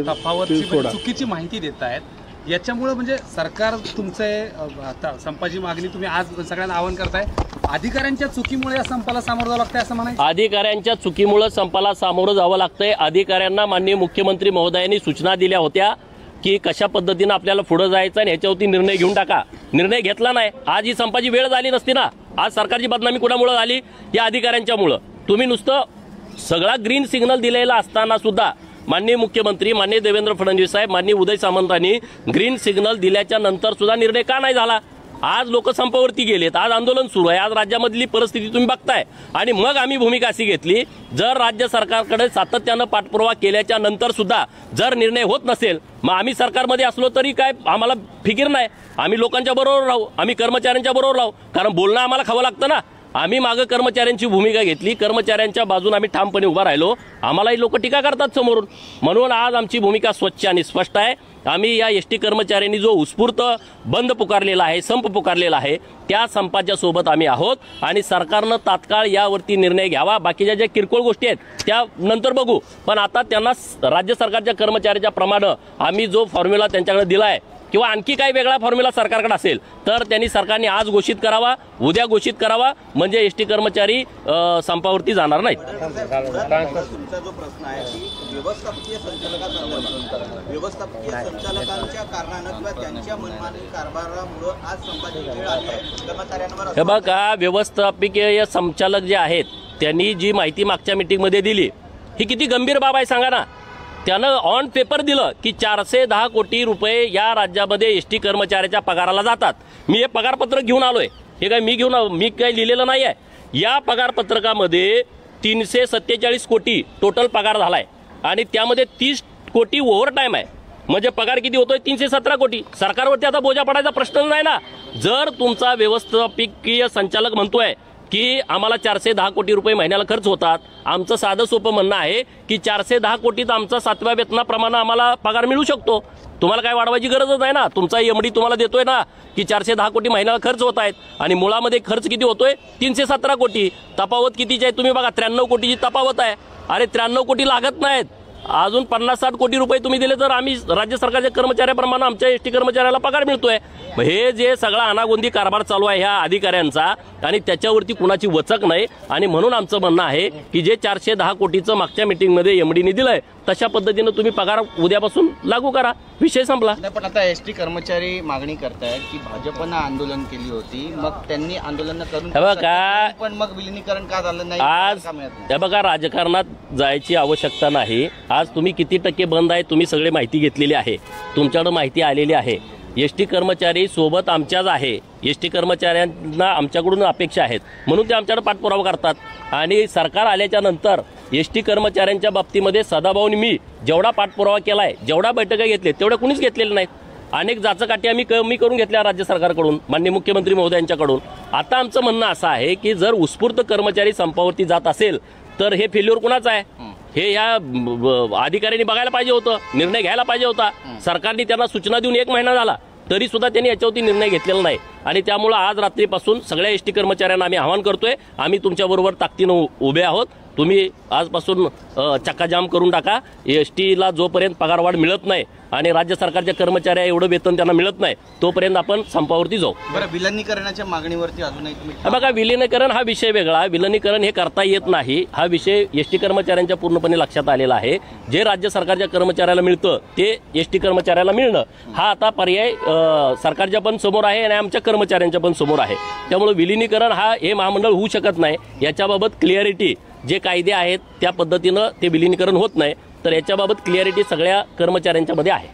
तफावतची चुकीची माहिती देत आहेत, याच्यामुळे म्हणजे सरकार तुमचे संपाची मागणी तुम्ही आज सगळ्यांना आवाहन करताय, अधिकाऱ्यांच्या चुकीमुळे या संपाला सामोरं जावं लागतंय असं म्हणायचं? अधिकाऱ्यांच्या चुकीमुळे संपाला सामोरं जावं लागतंय। अधिकाऱ्यांना माननीय मुख्यमंत्री महोदयांनी सूचना दिल्या होत्या की कशा पद्धतीने आपल्याला पुढे जायचं आणि ह्याच्यावरती निर्णय घेऊन टाका। निर्णय घेतला नाही। आज ही संपाची वेळ झाली नसती ना। आज सरकारची बदनामी कुणामुळे झाली? या अधिकाऱ्यांच्यामुळे। तुम्ही नुसतं सगळा ग्रीन सिग्नल दिलेला असताना सुद्धा माननीय मुख्यमंत्री माननीय देवेंद्र फडणवीस साहेब माननीय उदय सामंतांनी ग्रीन सिग्नल दिल्याच्या नंतर सुद्धा निर्णय का नाही झाला? आज लोक संपावरती गेलेत, आज आंदोलन सुरू आहे, आज राज्यामधली परिस्थिती तुम्ही बघताय आणि मग आम्ही भूमिका अशी घेतली, जर राज्य सरकारकडे सातत्यानं पाठपुरावा केल्याच्या नंतर सुद्धा जर निर्णय होत नसेल, मग आम्ही सरकारमध्ये असलो तरी काय आम्हाला फिकीर नाही, आम्ही लोकांच्या बरोबर राहू, आम्ही कर्मचाऱ्यांच्या बरोबर राहू, कारण बोलणं आम्हाला खावं लागतं ना। आम्ही मागे कर्मचाऱ्यांची भूमिका घेतली, कर्मचाऱ्यांच्या बाजूने आम्ही ठामपणे उभा राहिलो, आम्हालाही लोक टीका करतात समोरून। म्हणून आज आमची भूमिका स्वच्छ आणि स्पष्ट आहे। आम्ही या एसटी कर्मचाऱ्यांनी जो उत्स्फूर्त बंद पुकारलेला आहे, संप पुकारलेला आहे, त्या संपाच्या सोबत आम्ही आहोत आणि सरकारनं तात्काळ यावरती निर्णय घ्यावा। बाकीच्या ज्या किरकोळ गोष्टी आहेत त्या नंतर बघू, पण आता त्यांना राज्य सरकारच्या कर्मचाऱ्याच्या प्रमाणे आम्ही जो फॉर्म्युला त्यांच्याकडे दिलाय किंवा आणखी काही वेगळा फॉर्म्युला सरकारकडे असेल तर त्यांनी सरकारने आज घोषित करावा, उद्या घोषित करावा, म्हणजे एसटी कर्मचारी संपावरती जाणार नाहीत। तुमचा जो प्रश्न आहे की व्यवस्थापकीय संचालकांच्या कारणानं किंवा त्यांच्या मनमानी कारभारामुळे आज संपाची वेळ आली आहे कर्मचाऱ्यांवर। हे बघा, व्यवस्थापकीय संचालक जे आहेत त्यांनी जी माहिती मागच्या मीटिंगमध्ये दिली ही किती गंभीर बाब आहे सांगा ना। त्यानं ऑन पेपर दिलं की 410 कोटी रुपये या राज्यामध्ये एसटी कर्मचाऱ्याच्या पगाराला जातात। मी हे पगारपत्रक घेऊन आलोय, हे काय मी काही लिहिलेलं नाही आहे। या पगारपत्रकामध्ये 347 कोटी टोटल पगार झालाय आणि त्यामध्ये 30 कोटी ओव्हर टाइम आहे, म्हणजे पगार किती होतोय? 317 कोटी। सरकारवरती आता बोजा पडायचा प्रश्न नाही ना। जर तुमचा व्यवस्थापकीय संचालक म्हणतोय की आम्हाला 410 कोटी रुपये महिन्याला खर्च होतात, आमचं साधं सोपं म्हणणं आहे की 410 कोटीत आमचा 7व्या वेतनाप्रमाणे आम्हाला पगार मिळू शकतो। तुम्हाला काय वाढवायची गरजच नाही ना। तुमचा एमडी तुम्हाला देतोय ना की 410 कोटी महिन्याला खर्च होत आहेत आणि मुळामध्ये खर्च किती होतोय? 317 कोटी। तफावत कितीची आहे तुम्ही बघा, 93 कोटीची तफावत आहे। अरे 93 कोटी लागत नाहीत, अजून 50-60 कोटी रुपये तुम्ही दिले तर आम्ही राज्य सरकारच्या कर्मचाऱ्याप्रमाणे आमच्या एसटी कर्मचाऱ्याला पगार मिळतोय। हे जे सगळा अनागोंदी कारभार चालू आहे ह्या अधिकाऱ्यांचा आणि त्याच्यावरती कुणाची वचक नाही आणि म्हणून आमचं म्हणणं आहे की जे 410 कोटीचं मागच्या मीटिंगमध्ये एमडीने दिलंय तशा पद्धतीनं तुम्ही पगार उद्यापासून लागू करा, विषय संपला। पण आता एसटी कर्मचारी मागणी करतायत की भाजपनं आंदोलन केली होती, मग त्यांनी आंदोलन करून पण मग विलिनीकरण का झालं नाही? आज हे बघा, राजकारणात जायची आवश्यकता नाही। आज तुम्ही किती टक्के बंद आहे तुम्ही सगळे माहिती घेतलेली आहे, तुमच्याकडे माहिती आलेली आहे। एसटी कर्मचारी सोबत आमच्याच आहे, एसटी कर्मचाऱ्यांना आमच्याकडून अपेक्षा आहेत म्हणून ते आमच्याकडे पाठपुरावा करतात आणि सरकार आल्याच्या नंतर एसटी कर्मचाऱ्यांच्या बाबतीमध्ये सदाभाऊनी मी जेवढा पाठपुरावा केलाय, जेवढा बैठका घेतल्या तेवढ्या कुणीच घेतलेल्या नाहीत। अनेक जाचकाठी आम्ही कमी करून घेतल्या राज्य सरकारकडून, माननीय मुख्यमंत्री महोदयांच्याकडून। आता आमचं म्हणणं असं आहे की जर उत्स्फूर्त कर्मचारी संपावरती जात असेल तर हे फेल्युअर कुणाचं आहे? हे या अधिकाऱ्यांनी बघायला पाहिजे होतं, निर्णय घ्यायला पाहिजे होता। सरकारने त्यांना सूचना देऊन 1 महिना झाला तरी सुद्धा त्यांनी याच्यावरती निर्णय घेतलेला नाही आणि त्यामुळे आज रात्रीपासून सगळ्या एसटी कर्मचाऱ्यांना आम्ही आवाहन करतोय, आम्ही तुमच्याबरोबर ताकदीनं उभे आहोत। तुम्ही आजपासून चक्काजाम करून टाका। एसटीला जोपर्यंत पगारवाढ मिळत नाही आणि राज्य सरकारच्या कर्मचाऱ्या एवढं वेतन त्यांना मिळत नाही तोपर्यंत आपण संपावरती जाऊ। बरं, विलिनीकरणाच्या मागणीवरती अजूनही तुम्ही बघा, विलिनीकरण हा विषय वेगळा, विलिनीकरण हे करता येत नाही, हा विषय एसटी कर्मचाऱ्यांच्या पूर्णपणे लक्षात आलेला आहे। जे राज्य सरकारच्या कर्मचाऱ्याला मिळतं ते एसटी कर्मचाऱ्याला मिळणं हा आता पर्याय सरकारच्या पण समोर आहे आणि आमच्या कर्मचाऱ्यांच्या पण समोर आहे। त्यामुळे विलिनीकरण हे महामंडळ होऊ शकत नाही। याच्याबाबत क्लिअरिटी जे कायदे आहेत त्या पद्धतीनं ते विलिनीकरण होत नाही, तर याच्याबाबत क्लिअरिटी सगळ्या कर्मचाऱ्यांच्या मध्ये आहे।